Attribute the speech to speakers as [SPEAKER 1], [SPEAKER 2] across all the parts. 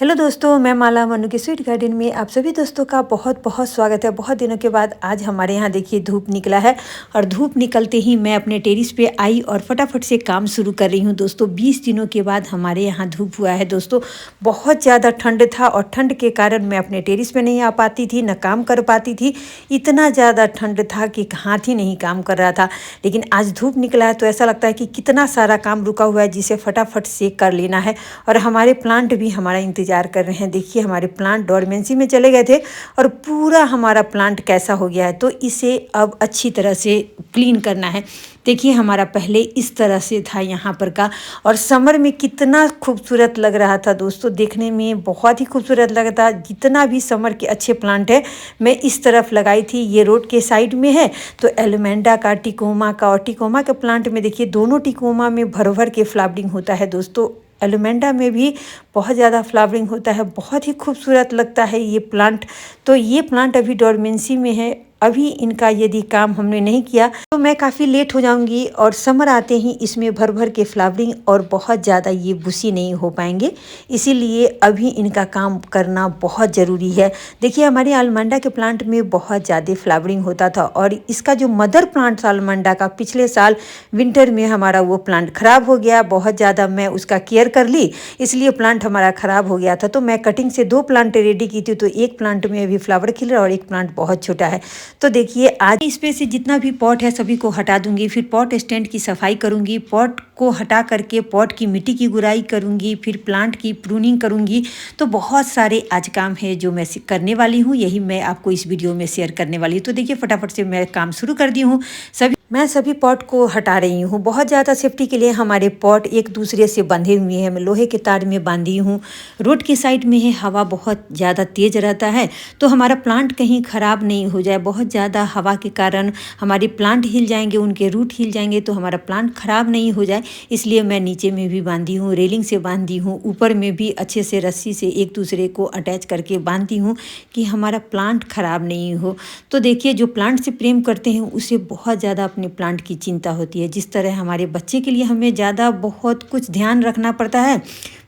[SPEAKER 1] Hello दोस्तों, मैं माला मनु के स्वीट गार्डन में आप सभी दोस्तों का बहुत बहुत स्वागत है। बहुत दिनों के बाद आज हमारे यहाँ देखिए धूप निकला है और धूप निकलते ही मैं अपने टेरिस पे आई और फटाफट से काम शुरू कर रही हूँ। दोस्तों 20 दिनों के बाद हमारे यहाँ धूप हुआ है। दोस्तों बहुत ज़्यादा ठंड था और ठंड के कारण मैं अपने टेरिस पे नहीं आ पाती थी, न काम कर पाती थी। इतना ज़्यादा ठंड था कि हाथ ही नहीं काम कर रहा था। लेकिन आज धूप निकला है तो ऐसा लगता है कि कितना सारा काम रुका हुआ है जिसे फटाफट से कर लेना है। और हमारे प्लांट भी हमारा इंतजार कर रहे हैं। देखिए हमारे प्लांट डोरमेंसी में चले गए थे और पूरा हमारा प्लांट कैसा हो गया है, तो इसे अब अच्छी तरह से क्लीन करना है। देखिए हमारा पहले इस तरह से था यहाँ पर का, और समर में कितना खूबसूरत लग रहा था दोस्तों, देखने में बहुत ही खूबसूरत लगा था। जितना भी समर के अच्छे प्लांट है मैं इस तरफ लगाई थी। ये रोड के साइड में है तो एलोमेंडा का, टिकोमा का, और टिकोमा के प्लांट में देखिए दोनों टिकोमा में भर भर के फ्लावरिंग होता है। दोस्तों एलोमेंडा में भी बहुत ज़्यादा फ्लावरिंग होता है, बहुत ही खूबसूरत लगता है ये प्लांट। तो ये प्लांट अभी डोरमेंसी में है। अभी इनका यदि काम हमने नहीं किया तो मैं काफ़ी लेट हो जाऊंगी और समर आते ही इसमें भर भर के फ्लावरिंग और बहुत ज़्यादा ये बुशी नहीं हो पाएंगे। इसीलिए अभी इनका काम करना बहुत ज़रूरी है। देखिए हमारे आलमंडा के प्लांट में बहुत ज़्यादा फ्लावरिंग होता था और इसका जो मदर प्लांट था आलमंडा का, पिछले साल विंटर में हमारा वो प्लांट ख़राब हो गया। बहुत ज़्यादा मैं उसका केयर कर ली, इसलिए प्लांट हमारा ख़राब हो गया था। तो मैं कटिंग से 2 प्लांट रेडी की थी, तो एक प्लांट में अभी फ्लावर खिल रहा है और एक प्लांट बहुत छोटा है। तो देखिए आज इस पे से जितना भी पॉट है सभी को हटा दूंगी, फिर पॉट स्टैंड की सफाई करूंगी, पॉट को हटा करके पॉट की मिट्टी की गुड़ाई करूंगी, फिर प्लांट की प्रूनिंग करूंगी। तो बहुत सारे आज काम है जो मैं करने वाली हूँ, यही मैं आपको इस वीडियो में शेयर करने वाली हूँ। तो देखिए फटाफट से मैं काम शुरू कर दी हूँ। मैं सभी पॉट को हटा रही हूँ। बहुत ज़्यादा सेफ्टी के लिए हमारे पॉट एक दूसरे से बंधे हुए हैं। मैं लोहे के तार में बांधी हूँ। रोड की साइड में है, हवा बहुत ज़्यादा तेज़ रहता है तो हमारा प्लांट कहीं ख़राब नहीं हो जाए। बहुत ज़्यादा हवा के कारण हमारे प्लांट हिल जाएंगे, उनके रूट हिल जाएंगे, तो हमारा प्लांट ख़राब नहीं हो जाए, इसलिए मैं नीचे में भी बांधी हूँ, रेलिंग से बांधी हूँ, ऊपर में भी अच्छे से रस्सी से एक दूसरे को अटैच करके बांधती हूँ कि हमारा प्लांट ख़राब नहीं हो। तो देखिए जो प्लांट से प्रेम करते हैं उसे बहुत ज़्यादा अपने प्लांट की चिंता होती है। जिस तरह हमारे बच्चे के लिए हमें ज़्यादा बहुत कुछ ध्यान रखना पड़ता है,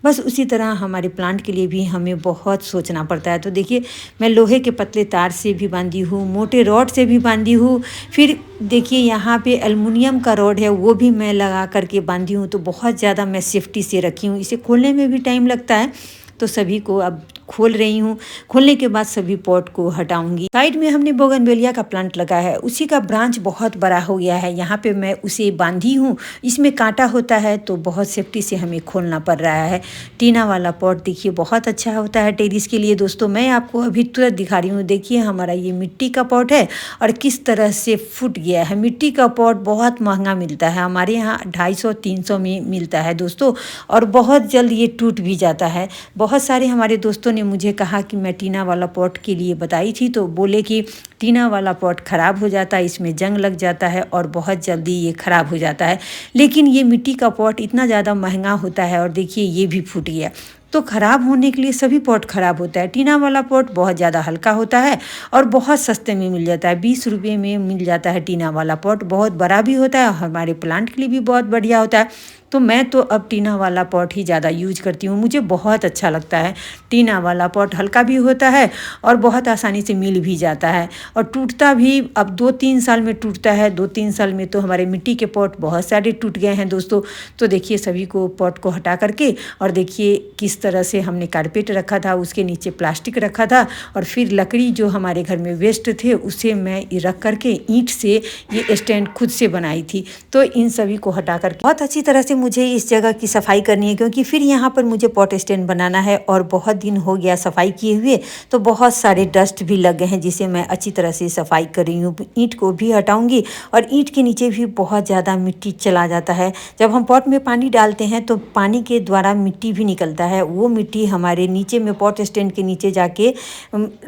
[SPEAKER 1] बस उसी तरह हमारे प्लांट के लिए भी हमें बहुत सोचना पड़ता है। तो देखिए मैं लोहे के पतले तार से भी बांधी हूँ, मोटे रॉड से भी बांधी हूँ, फिर देखिए यहाँ पे एल्युमिनियम का रॉड है वो भी मैं लगा करके बांधी हूँ। तो बहुत ज़्यादा मैं सेफ्टी से रखी हूँ। इसे खोलने में भी टाइम लगता है, तो सभी को अब खोल रही हूँ। खोलने के बाद सभी पॉट को हटाऊंगी। साइड में हमने बोगनवेलिया का प्लांट लगा है, उसी का ब्रांच बहुत बड़ा हो गया है। यहाँ पे मैं उसे बांधी हूँ, इसमें कांटा होता है तो बहुत सेफ्टी से हमें खोलना पड़ रहा है। टीना वाला पॉट देखिए बहुत अच्छा होता है टेरिस के लिए। दोस्तों मैं आपको अभी तुरंत दिखा रही हूँ। देखिए हमारा ये मिट्टी का पॉट है और किस तरह से फूट गया है। मिट्टी का पॉट बहुत महंगा मिलता है, हमारे यहाँ 250-300 में मिलता है दोस्तों, और बहुत जल्द ये टूट भी जाता है। बहुत सारे हमारे दोस्तों ने मुझे कहा कि मैं टीना वाला पॉट के लिए बताई थी, तो बोले कि टीना वाला पॉट ख़राब हो जाता है, इसमें जंग लग जाता है और बहुत जल्दी ये ख़राब हो जाता है। लेकिन ये मिट्टी का पॉट इतना ज़्यादा महंगा होता है और देखिए ये भी फूट गया। तो ख़राब होने के लिए सभी पॉट ख़राब होता है। टीना वाला पॉट बहुत ज़्यादा हल्का होता है और बहुत सस्ते में मिल जाता है, 20 रुपये में मिल जाता है। टीना वाला पॉट बहुत बड़ा भी होता है, हमारे प्लांट के लिए भी बहुत बढ़िया होता है। तो मैं तो अब टीना वाला पॉट ही ज़्यादा यूज करती हूँ, मुझे बहुत अच्छा लगता है। टीना वाला पॉट हल्का भी होता है और बहुत आसानी से मिल भी जाता है और टूटता भी अब 2-3 साल में टूटता है। 2-3 साल में तो हमारे मिट्टी के पॉट बहुत सारे टूट गए हैं दोस्तों। तो देखिए सभी को पॉट को हटा करके, और देखिए किस तरह से हमने कारपेट रखा था, उसके नीचे प्लास्टिक रखा था और फिर लकड़ी जो हमारे घर में वेस्ट थे उसे मैं रख करके ईंट से ये स्टैंड खुद से बनाई थी। तो इन सभी को हटा करके बहुत अच्छी तरह से मुझे इस जगह की सफाई करनी है, क्योंकि फिर यहाँ पर मुझे पॉट स्टैंड बनाना है और बहुत दिन हो गया सफाई किए हुए, तो बहुत सारे डस्ट भी लग गए हैं जिसे मैं अच्छी तरह से सफाई कर रही हूँ। ईंट को भी हटाऊंगी और ईंट के नीचे भी बहुत ज़्यादा मिट्टी चला जाता है। जब हम पॉट में पानी डालते हैं तो पानी के द्वारा मिट्टी भी निकलता है, वो मिट्टी हमारे नीचे में पॉट स्टैंड के नीचे जाके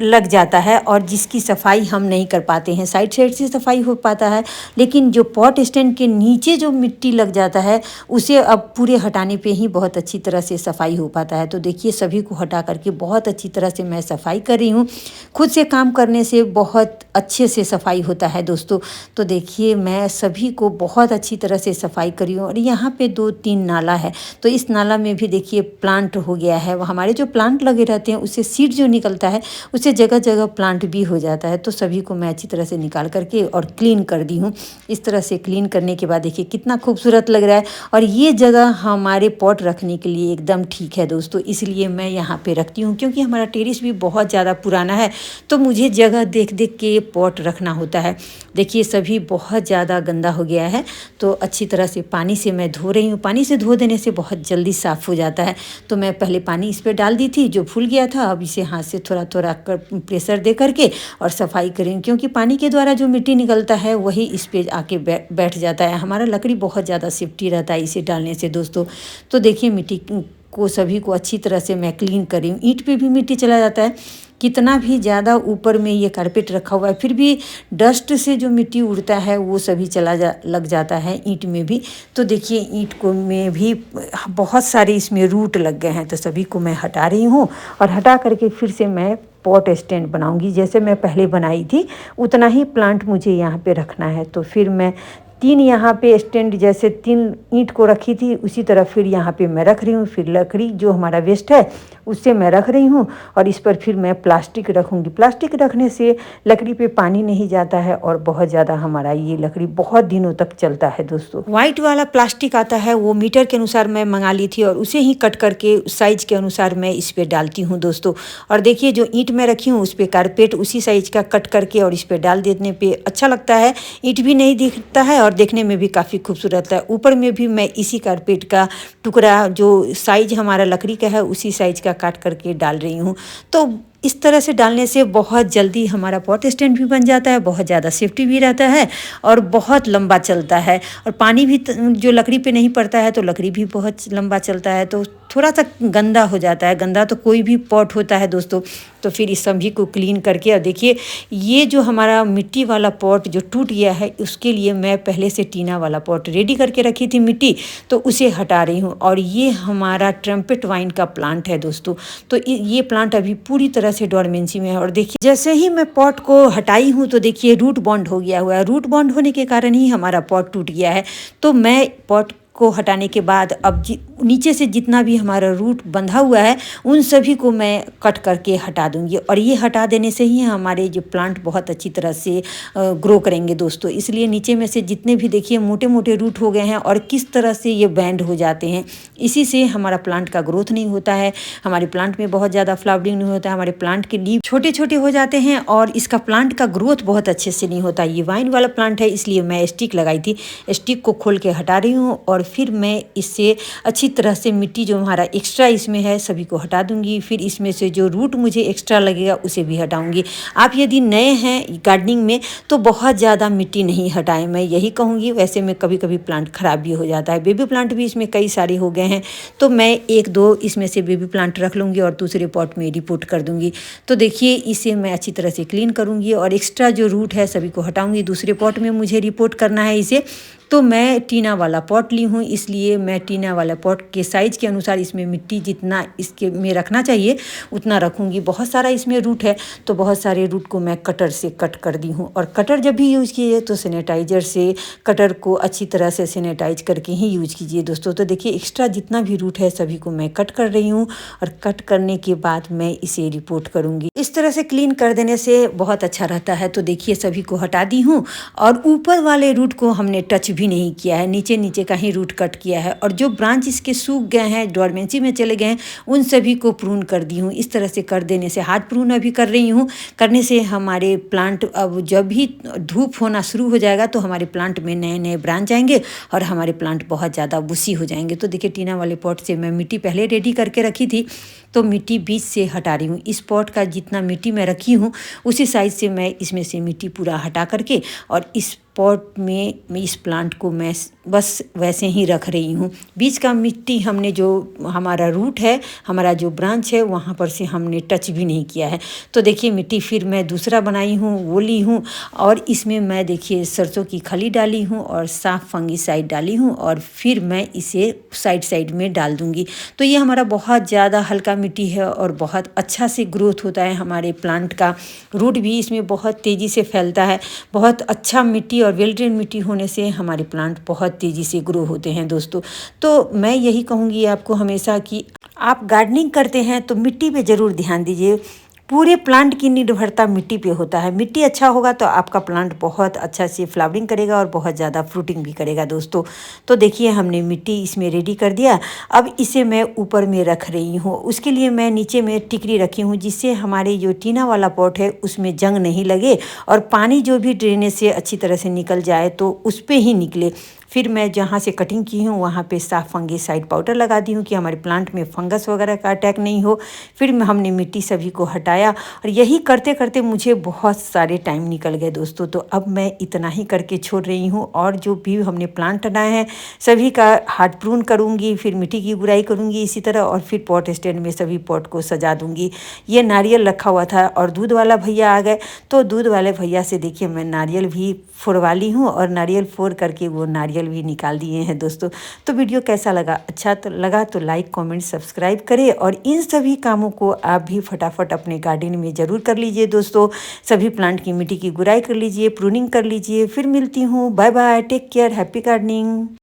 [SPEAKER 1] लग जाता है और जिसकी सफाई हम नहीं कर पाते हैं। साइड साइड से सफाई हो पाता है, लेकिन जो पॉट स्टैंड के नीचे जो मिट्टी लग जाता है उसे अब पूरे हटाने पे ही बहुत अच्छी तरह से सफाई हो पाता है। तो देखिए सभी को हटा करके बहुत अच्छी तरह से मैं सफाई कर रही हूँ। खुद से काम करने से बहुत अच्छे से सफाई होता है दोस्तों। तो देखिए मैं सभी को बहुत अच्छी तरह से सफाई करी हूँ। और यहाँ पे 2-3 नाला है, तो इस नाला में भी देखिए प्लांट हो गया है। हमारे जो प्लांट लगे रहते हैं उससे सीड जो निकलता है उससे जगह जगह प्लांट भी हो जाता है। तो सभी को मैं अच्छी तरह से निकाल करके और क्लीन कर दी हूँ। इस तरह से क्लीन करने के बाद देखिए कितना खूबसूरत लग रहा है। और ये जगह हमारे पॉट रखने के लिए एकदम ठीक है दोस्तों, इसलिए मैं यहाँ पे रखती हूँ। क्योंकि हमारा टेरेस भी बहुत ज़्यादा पुराना है, तो मुझे जगह देख देख के पॉट रखना होता है। देखिए सभी बहुत ज़्यादा गंदा हो गया है, तो अच्छी तरह से पानी से मैं धो रही हूँ। पानी से धो देने से बहुत जल्दी साफ़ हो जाता है। तो मैं पहले पानी इस पर डाल दी थी जो फूल गया था, अब इसे हाथ से थोड़ा थोड़ा कर प्रेशर दे करके और सफाई करें। क्योंकि पानी के द्वारा जो मिट्टी निकलता है वही इस पे आके बैठ जाता है। हमारा लकड़ी बहुत ज़्यादा सेफ्टी रहता है इसे डालने से दोस्तों। तो देखिए मिट्टी को सभी को अच्छी तरह से मैं क्लीन कर रही हूँ। ईंट पे भी मिट्टी चला जाता है, कितना भी ज़्यादा ऊपर में ये कारपेट रखा हुआ है फिर भी डस्ट से जो मिट्टी उड़ता है वो सभी लग जाता है ईंट में भी। तो देखिए ईंट को में भी बहुत सारे इसमें रूट लग गए हैं, तो सभी को मैं हटा रही हूँ। और हटा करके फिर से मैं पॉट स्टैंड बनाऊंगी। जैसे मैं पहले बनाई थी उतना ही प्लांट मुझे यहाँ पे रखना है। तो फिर मैं 3 यहाँ पे स्टैंड जैसे 3 ईंट को रखी थी उसी तरह फिर यहाँ पे मैं रख रही हूँ। फिर लकड़ी जो हमारा वेस्ट है उससे मैं रख रही हूँ और इस पर फिर मैं प्लास्टिक रखूँगी। प्लास्टिक रखने से लकड़ी पे पानी नहीं जाता है और बहुत ज़्यादा हमारा ये लकड़ी बहुत दिनों तक चलता है दोस्तों। वाइट वाला प्लास्टिक आता है वो मीटर के अनुसार मैं मंगा ली थी और उसे ही कट करके साइज़ के अनुसार मैं इस पर डालती हूँ दोस्तों। और देखिए जो ईंट मैं रखी हूँ उस पर कारपेट उसी साइज़ का कट करके और इस पर डाल देने पर अच्छा लगता है। ईंट भी नहीं दिखता है और देखने में भी काफ़ी खूबसूरत है। ऊपर में भी मैं इसी कारपेट का टुकड़ा जो साइज हमारा लकड़ी का है उसी साइज का काट करके डाल रही हूँ। तो इस तरह से डालने से बहुत जल्दी हमारा पॉट स्टैंड भी बन जाता है, बहुत ज़्यादा सेफ्टी भी रहता है और बहुत लंबा चलता है। और पानी भी जो लकड़ी पे नहीं पड़ता है तो लकड़ी भी बहुत लंबा चलता है। तो थोड़ा सा गंदा हो जाता है, गंदा तो कोई भी पॉट होता है दोस्तों। तो फिर इस सभी को क्लीन करके और देखिए ये जो हमारा मिट्टी वाला पॉट जो टूट गया है उसके लिए मैं पहले से टीना वाला पॉट रेडी करके रखी थी मिट्टी, तो उसे हटा रही हूँ। और ये हमारा ट्रम्पेट वाइन का प्लांट है दोस्तों। तो ये प्लांट अभी पूरी तरह से डोरमेंसी में है। और देखिए जैसे ही मैं पॉट को हटाई हूँ तो देखिए रूट बॉन्ड हो गया हुआ है। रूट बॉन्ड होने के कारण ही हमारा पॉट टूट गया है। तो मैं पॉट को हटाने के बाद अब नीचे से जितना भी हमारा रूट बंधा हुआ है उन सभी को मैं कट करके हटा दूंगी। और ये हटा देने से ही हमारे जो प्लांट बहुत अच्छी तरह से ग्रो करेंगे दोस्तों। इसलिए नीचे में से जितने भी देखिए मोटे मोटे रूट हो गए हैं और किस तरह से ये बैंड हो जाते हैं, इसी से हमारा प्लांट का ग्रोथ नहीं होता है। हमारे प्लांट में बहुत ज़्यादा फ्लावरिंग नहीं होता है, हमारे प्लांट के लीव छोटे छोटे हो जाते हैं और इसका प्लांट का ग्रोथ बहुत अच्छे से नहीं होता। ये वाइन वाला प्लांट है इसलिए मैं स्टिक लगाई थी, स्टिक को खोल के हटा रही हूँ। और फिर मैं इससे अच्छी तरह से मिट्टी जो हमारा एक्स्ट्रा इसमें है सभी को हटा दूंगी। फिर इसमें से जो रूट मुझे एक्स्ट्रा लगेगा उसे भी हटाऊंगी। आप यदि नए हैं गार्डनिंग में तो बहुत ज़्यादा मिट्टी नहीं हटाएं, मैं यही कहूँगी। वैसे में कभी कभी प्लांट ख़राब भी हो जाता है। बेबी प्लांट भी इसमें कई सारे हो गए हैं, तो मैं 1-2 इसमें से बेबी प्लांट रख लूँगी और दूसरे पॉट में रिपोर्ट कर दूँगी। तो देखिए इसे मैं अच्छी तरह से क्लीन करूँगी और एक्स्ट्रा जो रूट है सभी को हटाऊँगी। दूसरे पॉट में मुझे रिपोर्ट करना है इसे, तो मैं टीना वाला पॉट ली हूँ, इसलिए मैं टीना वाला पॉट के साइज़ के अनुसार इसमें मिट्टी जितना इसके में रखना चाहिए उतना रखूँगी। बहुत सारा इसमें रूट है तो बहुत सारे रूट को मैं कटर से कट कर दी हूँ। और कटर जब भी यूज़ कीजिए तो सैनिटाइज़र से कटर को अच्छी तरह से सैनिटाइज करके ही यूज़ कीजिए दोस्तों। तो देखिए एक्स्ट्रा जितना भी रूट है सभी को मैं कट कर रही हूँ और कट करने के बाद मैं इसे रिपोर्ट करूँगी। इस तरह से क्लीन कर देने से बहुत अच्छा रहता है। तो देखिए सभी को हटा दी हूँ और ऊपर वाले रूट को हमने टच भी नहीं किया है, नीचे नीचे का ही रूट कट किया है। और जो ब्रांच इसके सूख गए हैं, डोरमेंसी में चले गए हैं, उन सभी को प्रून कर दी हूँ। इस तरह से कर देने से हार्ड प्रून अभी कर रही हूँ, करने से हमारे प्लांट अब जब भी धूप होना शुरू हो जाएगा तो हमारे प्लांट में नए नए ब्रांच आएंगे और हमारे प्लांट बहुत ज़्यादा बुशी हो जाएंगे। तो देखिए टीना वाले पॉट से मैं मिट्टी पहले रेडी करके रखी थी, तो मिट्टी बीच से हटा रही हूँ। इस पॉट का जितना मिट्टी मैं रखी हूँ उसी साइज़ से मैं इसमें से मिट्टी पूरा हटा करके और इस पॉट में मैं इस प्लांट को मैं बस वैसे ही रख रही हूँ। बीच का मिट्टी हमने जो हमारा रूट है, हमारा जो ब्रांच है, वहाँ पर से हमने टच भी नहीं किया है। तो देखिए मिट्टी फिर मैं दूसरा बनाई हूँ, वो ली हूँ और इसमें मैं देखिए सरसों की खली डाली हूँ और साफ फंगीसाइड डाली हूँ और फिर मैं इसे साइड साइड में डाल दूँगी। तो ये हमारा बहुत ज़्यादा हल्का मिट्टी है और बहुत अच्छा से ग्रोथ होता है हमारे प्लांट का। रूट भी इसमें बहुत तेज़ी से फैलता है। बहुत अच्छा मिट्टी और वेल ड्रेन मिट्टी होने से हमारे प्लांट बहुत तेज़ी से ग्रो होते हैं दोस्तों। तो मैं यही कहूँगी आपको हमेशा कि आप गार्डनिंग करते हैं तो मिट्टी पे ज़रूर ध्यान दीजिए। पूरे प्लांट की निर्भरता मिट्टी पे होता है। मिट्टी अच्छा होगा तो आपका प्लांट बहुत अच्छा से फ्लावरिंग करेगा और बहुत ज़्यादा फ्रूटिंग भी करेगा दोस्तों। तो देखिए हमने मिट्टी इसमें रेडी कर दिया। अब इसे मैं ऊपर में रख रही हूँ। उसके लिए मैं नीचे में टिकरी रखी हूँ जिससे हमारे जो टीना वाला पॉट है उसमें जंग नहीं लगे और पानी जो भी ड्रेनेज से अच्छी तरह से निकल जाए तो उस पर ही निकले। फिर मैं जहाँ से कटिंग की हूँ वहाँ पे साफ फंगीसाइड पाउडर लगा दी हूँ कि हमारे प्लांट में फंगस वगैरह का अटैक नहीं हो। फिर हमने मिट्टी सभी को हटाया और यही करते करते मुझे बहुत सारे टाइम निकल गए दोस्तों। तो अब मैं इतना ही करके छोड़ रही हूँ और जो भी हमने प्लांट बनाए हैं सभी का हार्ड प्रून करूँगी, फिर मिट्टी की गुड़ाई करूँगी इसी तरह और फिर पॉट स्टैंड में सभी पॉट को सजा दूँगी। ये नारियल रखा हुआ था और दूध वाला भैया आ गए तो दूध वाले भैया से देखिए मैं नारियल भी फोड़वा ली हूँ और नारियल फोड़ करके वो नारियल भी निकाल दिए हैं दोस्तों। तो वीडियो कैसा लगा? अच्छा तो लगा तो लाइक कमेंट सब्सक्राइब करें और इन सभी कामों को आप भी फटाफट अपने गार्डन में ज़रूर कर लीजिए दोस्तों। सभी प्लांट की मिट्टी की गुड़ाई कर लीजिए, प्रूनिंग कर लीजिए। फिर मिलती हूँ, bye bye, take care, happy gardening.